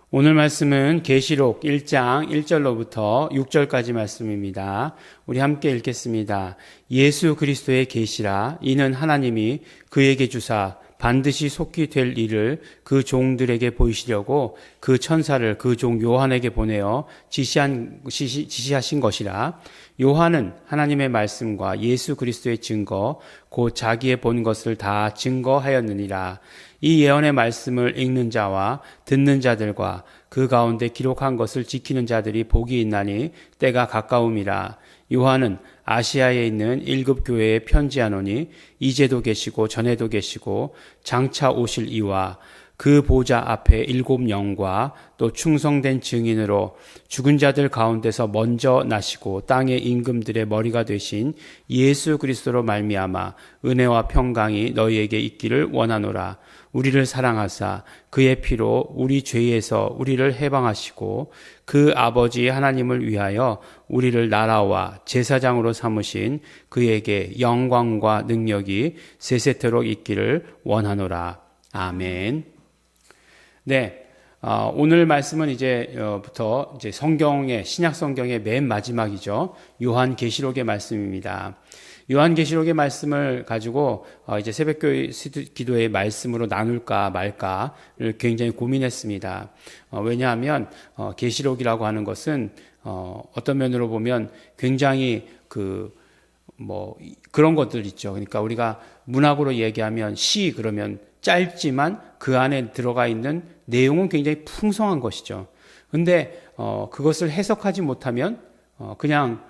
오늘 말씀은 계시록 1장 1절로부터 6절까지 말씀입니다. 우리 함께 읽겠습니다. 예수 그리스도의 계시라. 이는 하나님이 그에게 주사 반드시 속히 될 일을 그 종들에게 보이시려고 그 천사를 그 종 요한에게 보내어 지시하신 것이라. 요한은 하나님의 말씀과 예수 그리스도의 증거 곧 자기의 본 것을 다 증거하였느니라. 이 예언의 말씀을 읽는 자와 듣는 자들과 그 가운데 기록한 것을 지키는 자들이 복이 있나니 때가 가까움이라. 요한은 아시아에 있는 7 교회에 편지하노니 이제도 계시고 전에도 계시고 장차 오실 이와 그 보좌 앞에 7 영과 또 충성된 증인으로 죽은 자들 가운데서 먼저 나시고 땅의 임금들의 머리가 되신 예수 그리스도로 말미암아 은혜와 평강이 너희에게 있기를 원하노라. 우리를 사랑하사 그의 피로 우리 죄에서 우리를 해방하시고 그 아버지 하나님을 위하여 우리를 나라와 제사장으로 삼으신 그에게 영광과 능력이 세세토록 있기를 원하노라. 아멘. 네. 오늘 말씀은 이제부터 성경의, 신약 성경의 맨 마지막이죠. 요한계시록의 말씀입니다. 요한계시록의 말씀을 가지고 이제 새벽교회 기도의 말씀으로 나눌까 말까를 굉장히 고민했습니다. 왜냐하면 계시록이라고 하는 것은 어떤 면으로 보면 굉장히 그런 것들 있죠. 그러니까 우리가 문학으로 얘기하면 시 그러면 짧지만 그 안에 들어가 있는 내용은 굉장히 풍성한 것이죠. 근데 그것을 해석하지 못하면 그냥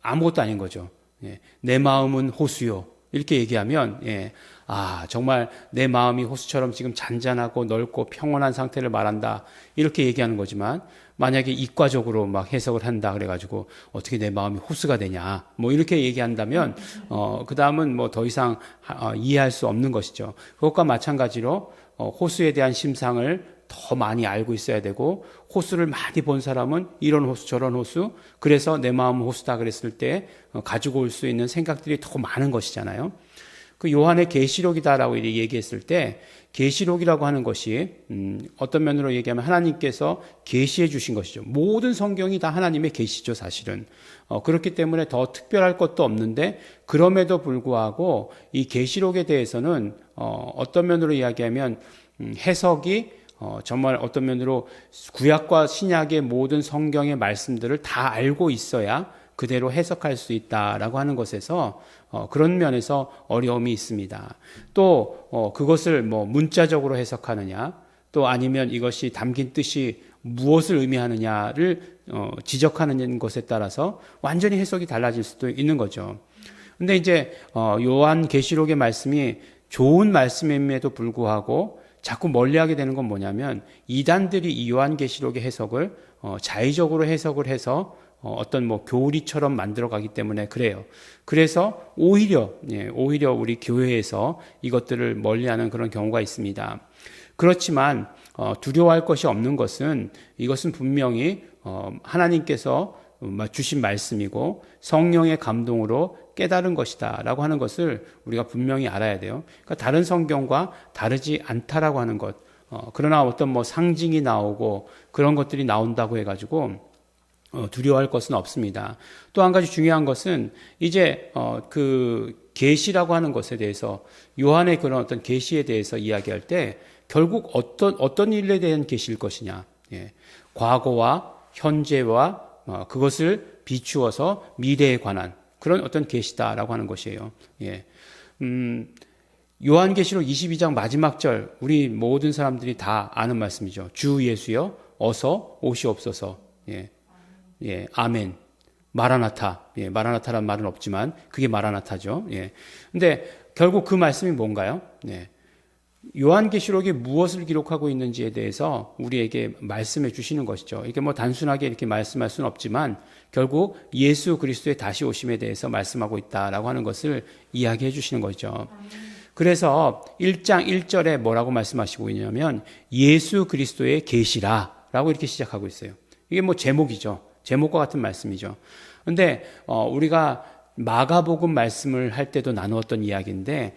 아무것도 아닌 거죠. 예, 내 마음은 호수요. 이렇게 얘기하면 정말 내 마음이 호수처럼 지금 잔잔하고 넓고 평온한 상태를 말한다. 이렇게 얘기하는 거지만 만약에 이과적으로 막 해석을 한다 그래가지고 어떻게 내 마음이 호수가 되냐 이렇게 얘기한다면 그 다음은 더 이상 이해할 수 없는 것이죠. 그것과 마찬가지로 호수에 대한 심상을 더 많이 알고 있어야 되고 호수를 많이 본 사람은 이런 호수 저런 호수 그래서 내 마음은 호수다 그랬을 때 가지고 올 수 있는 생각들이 더 많은 것이잖아요. 그 요한의 계시록이다라고 얘기했을 때 계시록이라고 하는 것이 어떤 면으로 얘기하면 하나님께서 계시해 주신 것이죠. 모든 성경이 다 하나님의 계시죠, 사실은. 그렇기 때문에 더 특별할 것도 없는데 그럼에도 불구하고 이 계시록에 대해서는 어떤 면으로 이야기하면 해석이 정말 어떤 면으로 구약과 신약의 모든 성경의 말씀들을 다 알고 있어야 그대로 해석할 수 있다라고 하는 것에서 그런 면에서 어려움이 있습니다. 또 그것을 문자적으로 해석하느냐 또 아니면 이것이 담긴 뜻이 무엇을 의미하느냐를 지적하는 것에 따라서 완전히 해석이 달라질 수도 있는 거죠. 근데 이제 요한 계시록의 말씀이 좋은 말씀임에도 불구하고 자꾸 멀리하게 되는 건 뭐냐면 이단들이 이 요한계시록의 해석을 자의적으로 해석을 해서 어떤 교리처럼 만들어가기 때문에 그래요. 그래서 오히려 우리 교회에서 이것들을 멀리하는 그런 경우가 있습니다. 그렇지만 두려워할 것이 없는 것은 이것은 분명히 하나님께서 주신 말씀이고 성령의 감동으로 깨달은 것이다 라고 하는 것을 우리가 분명히 알아야 돼요. 그러니까 다른 성경과 다르지 않다라고 하는 것. 그러나 어떤 상징이 나오고 그런 것들이 나온다고 해가지고 두려워할 것은 없습니다. 또 한 가지 중요한 것은 이제 그 계시라고 하는 것에 대해서 요한의 그런 어떤 계시에 대해서 이야기할 때 결국 어떤 일에 대한 계시일 것이냐. 과거와 현재와 그것을 비추어서 미래에 관한 그런 어떤 계시다라고 하는 것이에요. 요한계시록 22장 마지막 절 우리 모든 사람들이 다 아는 말씀이죠. 주 예수여 어서 오시옵소서. 아멘. 마라나타. 마라나타란 말은 없지만 그게 마라나타죠. 근데 결국 그 말씀이 뭔가요? 요한계시록이 무엇을 기록하고 있는지에 대해서 우리에게 말씀해 주시는 것이죠. 이게 단순하게 이렇게 말씀할 수는 없지만 결국 예수 그리스도의 다시 오심에 대해서 말씀하고 있다라고 하는 것을 이야기해 주시는 거죠. 그래서 1장 1절에 뭐라고 말씀하시고 있냐면 예수 그리스도의 계시라라고 이렇게 시작하고 있어요. 이게 제목이죠. 제목과 같은 말씀이죠. 근데 우리가 마가복음 말씀을 할 때도 나누었던 이야기인데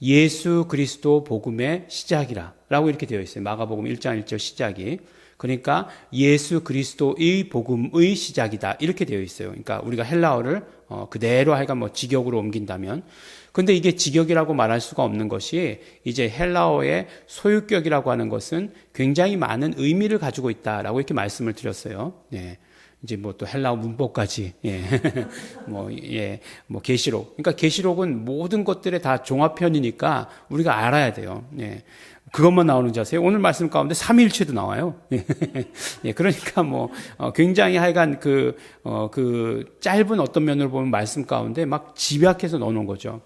예수 그리스도 복음의 시작이라 라고 이렇게 되어 있어요. 마가복음 1장 1절 시작이. 그러니까 예수 그리스도의 복음의 시작이다 이렇게 되어 있어요. 그러니까 우리가 헬라어를 그대로 하여간 뭐 직역으로 옮긴다면, 근데 이게 직역이라고 말할 수가 없는 것이 이제 헬라어의 소유격이라고 하는 것은 굉장히 많은 의미를 가지고 있다라고 이렇게 말씀을 드렸어요. 예. 이제 뭐 또 헬라어 문법까지, 예. 뭐 계시록. 그러니까 계시록은 모든 것들의 다 종합편이니까 우리가 알아야 돼요. 예. 그것만 나오는 줄 아세요? 오늘 말씀 가운데 삼위일체도 나와요. 예, 그러니까 뭐, 굉장히 하여간 그 짧은 어떤 면으로 보면 말씀 가운데 막 집약해서 넣어놓은 거죠.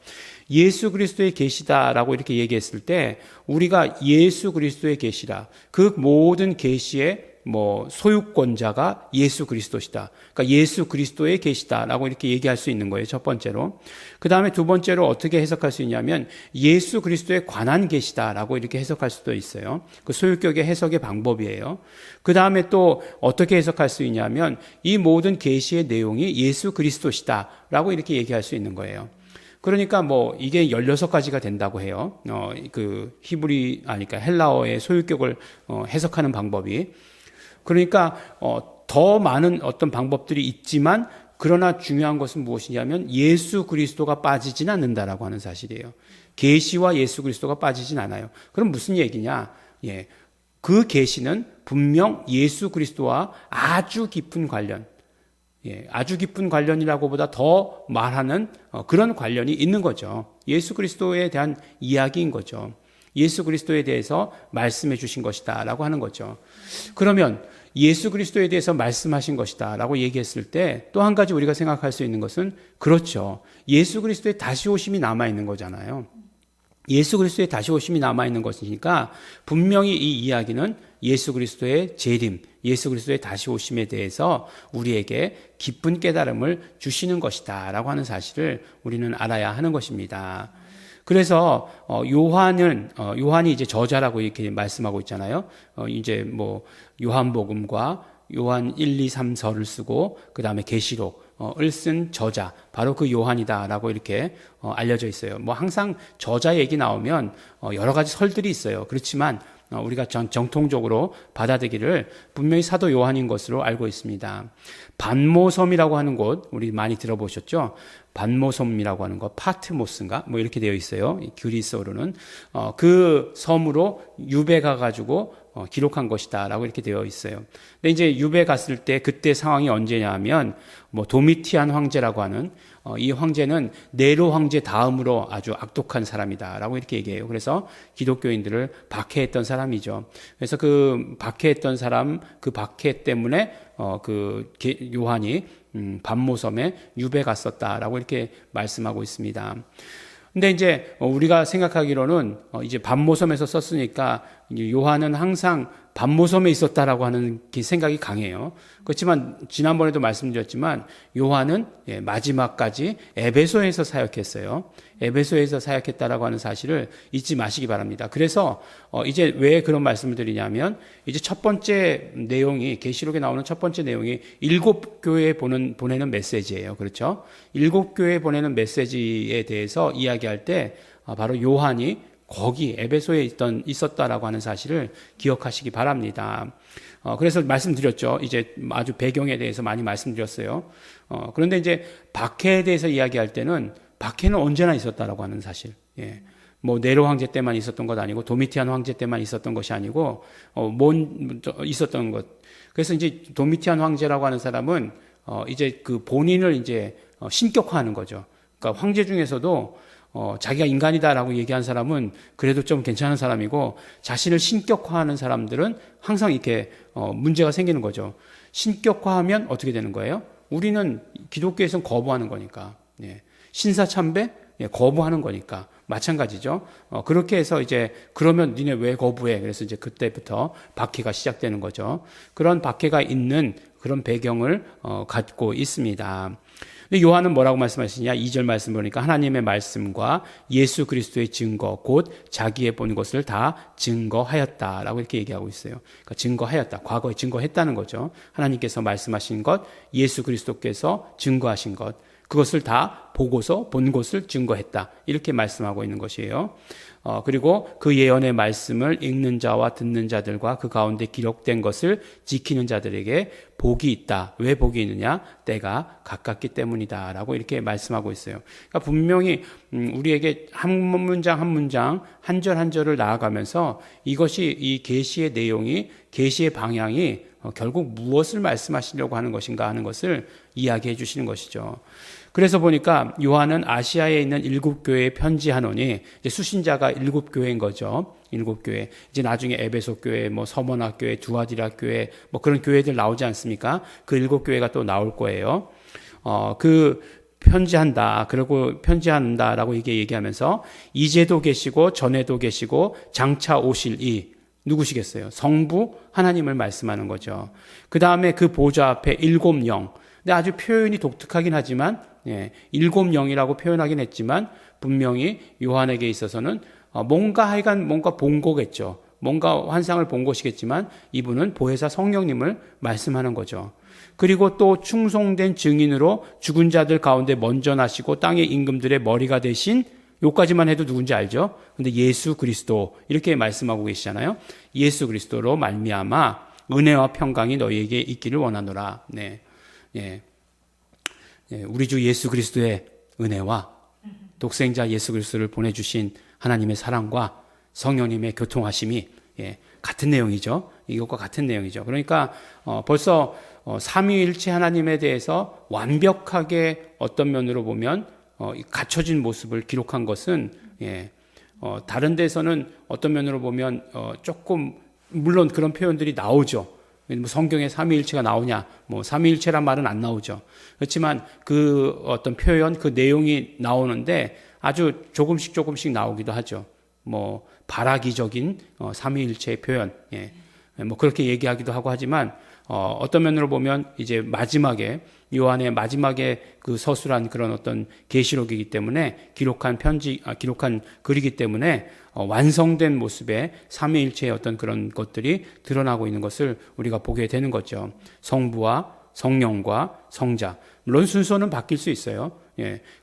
예수 그리스도의 계시다라고 이렇게 얘기했을 때, 우리가 예수 그리스도의 계시다. 그 모든 계시의 뭐 소유권자가 예수 그리스도시다. 그러니까 예수 그리스도의 계시다라고 이렇게 얘기할 수 있는 거예요. 첫 번째로. 그 다음에 두 번째로 어떻게 해석할 수 있냐면 예수 그리스도에 관한 계시다라고 이렇게 해석할 수도 있어요. 그 소유격의 해석의 방법이에요. 그 다음에 또 어떻게 해석할 수 있냐면 이 모든 계시의 내용이 예수 그리스도시다라고 이렇게 얘기할 수 있는 거예요. 그러니까 뭐 이게 16가지가 된다고 해요. 그러니까 헬라어의 소유격을 해석하는 방법이. 그러니까 더 많은 어떤 방법들이 있지만 그러나 중요한 것은 무엇이냐면 예수 그리스도가 빠지진 않는다라고 하는 사실이에요. 계시와 예수 그리스도가 빠지진 않아요. 그럼 무슨 얘기냐? 예. 그 계시는 분명 예수 그리스도와 아주 깊은 관련, 예, 아주 깊은 관련이라고보다 더 말하는 그런 관련이 있는 거죠. 예수 그리스도에 대한 이야기인 거죠. 예수 그리스도에 대해서 말씀해 주신 것이다 라고 하는 거죠. 그러면 예수 그리스도에 대해서 말씀하신 것이다 라고 얘기했을 때 또 한 가지 우리가 생각할 수 있는 것은, 그렇죠, 예수 그리스도의 다시 오심이 남아있는 거잖아요. 예수 그리스도의 다시 오심이 남아있는 것이니까 분명히 이 이야기는 예수 그리스도의 재림, 예수 그리스도의 다시 오심에 대해서 우리에게 깊은 깨달음을 주시는 것이다 라고 하는 사실을 우리는 알아야 하는 것입니다. 그래서 요한이 이제 저자라고 이렇게 말씀하고 있잖아요. 이제 뭐 요한복음과 요한 1, 2, 3서를 쓰고 그다음에 계시록을 쓴 저자, 바로 그 요한이다라고 이렇게 알려져 있어요. 뭐 항상 저자 얘기 나오면 여러 가지 설들이 있어요. 그렇지만 우리가 정통적으로 받아들이기를 분명히 사도 요한인 것으로 알고 있습니다. 반모섬이라고 하는 곳 우리 많이 들어보셨죠? 반모섬이라고 하는 거, 파트모스인가 뭐 이렇게 되어 있어요. 그리스어로는 그 섬으로 유배 가가지고 기록한 것이다라고 이렇게 되어 있어요. 근데 이제 유배 갔을 때 그때 상황이 언제냐면 뭐 도미티안 황제라고 하는 이 황제는 네로 황제 다음으로 아주 악독한 사람이다라고 이렇게 얘기해요. 그래서 기독교인들을 박해했던 사람이죠. 그래서 그 박해했던 사람, 그 박해 때문에 요한이 반모섬에 유배 갔었다라고 이렇게 말씀하고 있습니다. 근데 이제 우리가 생각하기로는 이제 반모섬에서 썼으니까 요한은 항상 반모섬에 있었다라고 하는 생각이 강해요. 그렇지만 지난번에도 말씀드렸지만 요한은 마지막까지 에베소에서 사역했어요. 에베소에서 사역했다라고 하는 사실을 잊지 마시기 바랍니다. 그래서 이제 왜 그런 말씀을 드리냐면 이제 첫 번째 내용이, 계시록에 나오는 첫 번째 내용이 7교회에 보내는 메시지예요. 그렇죠? 7교회에 보내는 메시지에 대해서 이야기할 때 바로 요한이 거기 에베소에 있었다라고 하는 사실을 기억하시기 바랍니다. 그래서 말씀드렸죠. 이제 아주 배경에 대해서 많이 말씀드렸어요. 그런데 이제 박해에 대해서 이야기할 때는 박해는 언제나 있었다라고 하는 사실. 예. 뭐 네로 황제 때만 있었던 것 아니고 도미티안 황제 때만 있었던 것이 아니고 있었던 것. 그래서 이제 도미티안 황제라고 하는 사람은 이제 그 본인을 이제 신격화하는 거죠. 그러니까 황제 중에서도 자기가 인간이다라고 얘기한 사람은 그래도 좀 괜찮은 사람이고, 자신을 신격화하는 사람들은 항상 이렇게 문제가 생기는 거죠. 신격화하면 어떻게 되는 거예요? 우리는 기독교에서는 거부하는 거니까. 예. 신사참배? 예, 거부하는 거니까. 마찬가지죠. 그렇게 해서 이제 그러면 니네 왜 거부해? 그래서 이제 그때부터 박해가 시작되는 거죠. 그런 박해가 있는 그런 배경을 갖고 있습니다. 근데 요한은 뭐라고 말씀하시냐? 2절 말씀 보니까 하나님의 말씀과 예수 그리스도의 증거, 곧 자기의 본 것을 다 증거하였다라고 이렇게 얘기하고 있어요. 그러니까 증거하였다. 과거에 증거했다는 거죠. 하나님께서 말씀하신 것, 예수 그리스도께서 증거하신 것. 그것을 다 보고서 본 것을 증거했다. 이렇게 말씀하고 있는 것이에요. 그리고 그 예언의 말씀을 읽는 자와 듣는 자들과 그 가운데 기록된 것을 지키는 자들에게 복이 있다. 왜 복이 있느냐? 때가 가깝기 때문이다. 라고 이렇게 말씀하고 있어요. 그러니까 분명히 우리에게 한 문장 한 문장, 한 절 한 절을 나아가면서 이것이 이 계시의 내용이, 계시의 방향이 결국 무엇을 말씀하시려고 하는 것인가 하는 것을 이야기해 주시는 것이죠. 그래서 보니까 요한은 아시아에 있는 7교회에 편지하노니, 이제 수신자가 7교회인 거죠. 7교회. 이제 나중에 에베소 교회, 서머나 교회, 두아디라 교회, 그런 교회들 나오지 않습니까? 그 7교회가 또 나올 거예요. 그 편지한다. 그리고 편지한다라고 이게 얘기하면서 이제도 계시고 전에도 계시고 장차 오실 이 누구시겠어요? 성부 하나님을 말씀하는 거죠. 그 다음에 그 보좌 앞에 7영. 근데 아주 표현이 독특하긴 하지만, 7영이라고 표현하긴 했지만, 분명히 요한에게 있어서는 뭔가 본 거겠죠. 뭔가 환상을 본 것이겠지만, 이분은 보혜사 성령님을 말씀하는 거죠. 그리고 또 충성된 증인으로 죽은 자들 가운데 먼저 나시고 땅의 임금들의 머리가 되신, 요까지만 해도 누군지 알죠? 근데 예수 그리스도 이렇게 말씀하고 계시잖아요. 예수 그리스도로 말미암아 은혜와 평강이 너희에게 있기를 원하노라. 우리 주 예수 그리스도의 은혜와 독생자 예수 그리스도를 보내주신 하나님의 사랑과 성령님의 교통하심이 같은 내용이죠. 이것과 같은 내용이죠. 그러니까 벌써 삼위일체 하나님에 대해서 완벽하게 어떤 면으로 보면 갖춰진 모습을 기록한 것은 다른 데서는 어떤 면으로 보면 조금 물론 그런 표현들이 나오죠. 성경에 삼위일체가 나오냐? 삼위일체란 말은 안 나오죠. 그렇지만 그 어떤 표현, 그 내용이 나오는데 아주 조금씩 나오기도 하죠. 발악이적인 삼위일체의 표현, 그렇게 얘기하기도 하고 하지만 어떤 면으로 보면 이제 마지막에 요한의 마지막에 그 서술한 그런 어떤 계시록이기 때문에 기록한 글이기 때문에 완성된 모습의 삼위일체의 어떤 그런 것들이 드러나고 있는 것을 우리가 보게 되는 거죠. 성부와 성령과 성자. 물론 순서는 바뀔 수 있어요.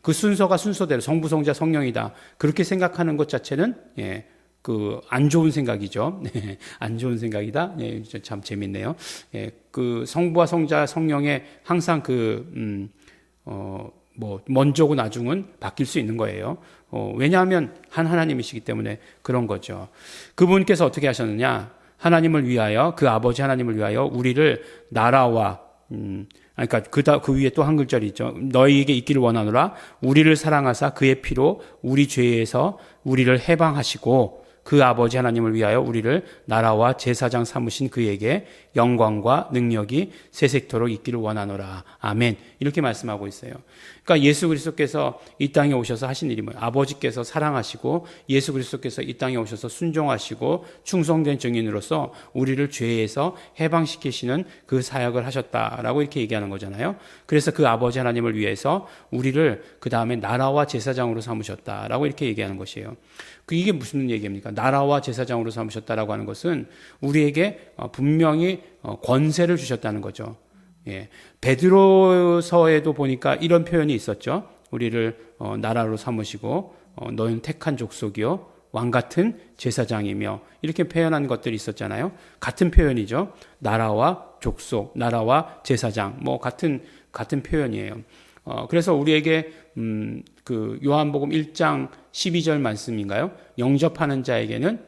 그 순서가 순서대로 성부, 성자, 성령이다. 그렇게 생각하는 것 자체는 안 좋은 생각이죠. 안 좋은 생각이다. 참 재밌네요. 그 성부와 성자, 성령의 항상 먼저고 나중은 바뀔 수 있는 거예요. 왜냐하면 하나님이시기 때문에 그런 거죠. 그분께서 어떻게 하셨느냐? 하나님을 위하여, 그 아버지 하나님을 위하여 우리를 나라와, 그러니까 그 위에 또 한 글자리 있죠. 너희에게 있기를 원하노라. 우리를 사랑하사 그의 피로 우리 죄에서 우리를 해방하시고 그 아버지 하나님을 위하여 우리를 나라와 제사장 삼으신 그에게 영광과 능력이 세세토록 있기를 원하노라. 아멘. 이렇게 말씀하고 있어요. 그러니까 예수 그리스도께서 이 땅에 오셔서 하신 일이 뭐예요? 아버지께서 사랑하시고 예수 그리스도께서 이 땅에 오셔서 순종하시고 충성된 증인으로서 우리를 죄에서 해방시키시는 그 사역을 하셨다라고 이렇게 얘기하는 거잖아요. 그래서 그 아버지 하나님을 위해서 우리를 그 다음에 나라와 제사장으로 삼으셨다라고 이렇게 얘기하는 것이에요. 이게 무슨 얘기입니까? 나라와 제사장으로 삼으셨다라고 하는 것은 우리에게 분명히 권세를 주셨다는 거죠. 베드로서에도 보니까 이런 표현이 있었죠. 우리를 나라로 삼으시고 너희는 택한 족속이요 왕 같은 제사장이며 이렇게 표현한 것들이 있었잖아요. 같은 표현이죠. 나라와 족속, 나라와 제사장 같은 표현이에요. 그래서 우리에게 그 요한복음 1장 12절 말씀인가요? 영접하는 자에게는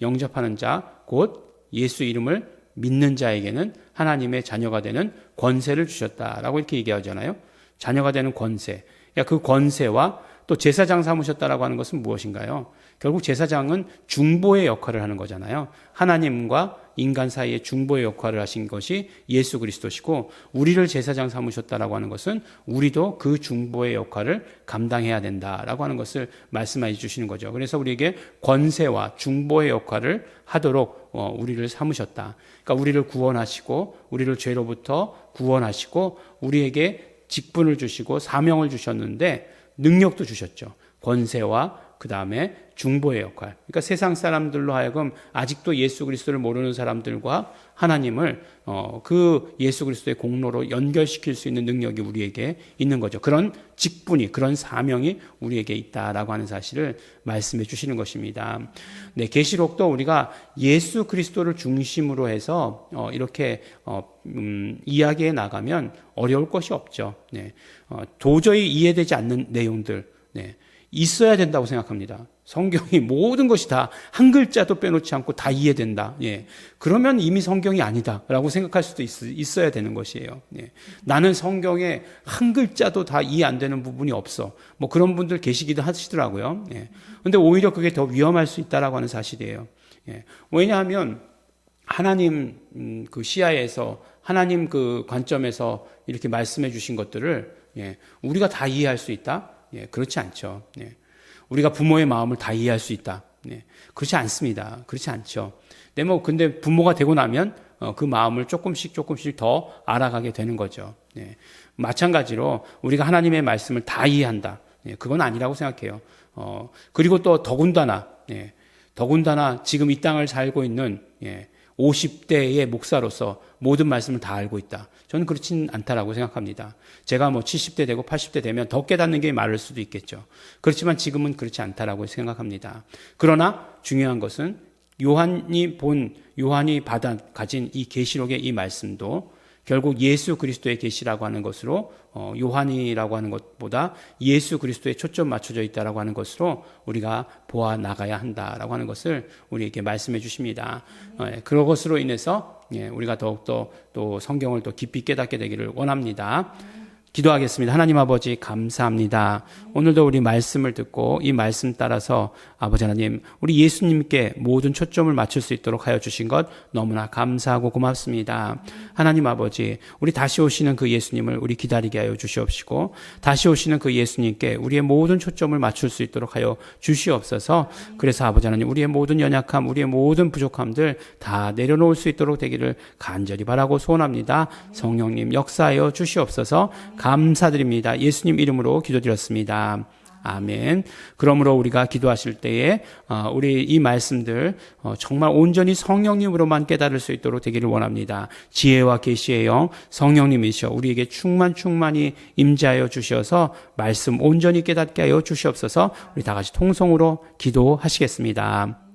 영접하는 자 곧 예수 이름을 믿는 자에게는 하나님의 자녀가 되는 권세를 주셨다라고 이렇게 얘기하잖아요. 자녀가 되는 권세. 그 권세와 또 제사장 삼으셨다라고 하는 것은 무엇인가요? 결국 제사장은 중보의 역할을 하는 거잖아요. 하나님과 인간 사이의 중보의 역할을 하신 것이 예수 그리스도시고 우리를 제사장 삼으셨다라고 하는 것은 우리도 그 중보의 역할을 감당해야 된다라고 하는 것을 말씀해 주시는 거죠. 그래서 우리에게 권세와 중보의 역할을 하도록 우리를 삼으셨다. 그러니까 우리를 구원하시고 우리를 죄로부터 구원하시고 우리에게 직분을 주시고 사명을 주셨는데 능력도 주셨죠. 권세와 그 다음에 중보의 역할. 그러니까 세상 사람들로 하여금 아직도 예수 그리스도를 모르는 사람들과 하나님을 그 예수 그리스도의 공로로 연결시킬 수 있는 능력이 우리에게 있는 거죠. 그런 직분이, 그런 사명이 우리에게 있다라고 하는 사실을 말씀해 주시는 것입니다. 네, 계시록도 우리가 예수 그리스도를 중심으로 해서 이렇게 이야기해 나가면 어려울 것이 없죠. 네, 도저히 이해되지 않는 내용들, 네, 있어야 된다고 생각합니다. 성경이 모든 것이 다 한 글자도 빼놓지 않고 다 이해된다. 예. 그러면 이미 성경이 아니다라고 생각할 수도 있어야 되는 것이에요. 예. 나는 성경에 한 글자도 다 이해 안 되는 부분이 없어. 뭐 그런 분들 계시기도 하시더라고요. 예. 근데 오히려 그게 더 위험할 수 있다라고 하는 사실이에요. 예. 왜냐하면 하나님 그 시야에서, 하나님 그 관점에서 이렇게 말씀해 주신 것들을, 예, 우리가 다 이해할 수 있다? 예, 그렇지 않죠. 예. 우리가 부모의 마음을 다 이해할 수 있다. 예, 그렇지 않습니다. 그렇지 않죠. 근데 부모가 되고 나면 그 마음을 조금씩 더 알아가게 되는 거죠. 예. 마찬가지로 우리가 하나님의 말씀을 다 이해한다. 예, 그건 아니라고 생각해요. 그리고 또 더군다나 지금 이 땅을 살고 있는 50대의 목사로서 모든 말씀을 다 알고 있다. 저는 그렇진 않다라고 생각합니다. 제가 70대 되고 80대 되면 더 깨닫는 게 많을 수도 있겠죠. 그렇지만 지금은 그렇지 않다라고 생각합니다. 그러나 중요한 것은 요한이 가진 이 계시록의 이 말씀도 결국 예수 그리스도의 계시라고 하는 것으로, 요한이라고 하는 것보다 예수 그리스도에 초점 맞춰져 있다라고 하는 것으로 우리가 보아 나가야 한다라고 하는 것을 우리에게 말씀해 주십니다. 그런 것으로 인해서 우리가 더욱더 또 성경을 더 깊이 깨닫게 되기를 원합니다. 기도하겠습니다. 하나님 아버지 감사합니다. 오늘도 우리 말씀을 듣고 이 말씀 따라서 아버지 하나님, 우리 예수님께 모든 초점을 맞출 수 있도록 하여 주신 것 너무나 감사하고 고맙습니다. 하나님 아버지, 우리 다시 오시는 그 예수님을 우리 기다리게 하여 주시옵시고, 다시 오시는 그 예수님께 우리의 모든 초점을 맞출 수 있도록 하여 주시옵소서. 그래서 아버지 하나님, 우리의 모든 연약함, 우리의 모든 부족함들 다 내려놓을 수 있도록 되기를 간절히 바라고 소원합니다. 성령님 역사하여 주시옵소서. 감사드립니다. 예수님 이름으로 기도드렸습니다. 아멘. 그러므로 우리가 기도하실 때에 우리 이 말씀들 정말 온전히 성령님으로만 깨달을 수 있도록 되기를 원합니다. 지혜와 계시의 영 성령님이시여 우리에게 충만히 임재하여 주셔서 말씀 온전히 깨닫게 하여 주시옵소서. 우리 다 같이 통성으로 기도하시겠습니다.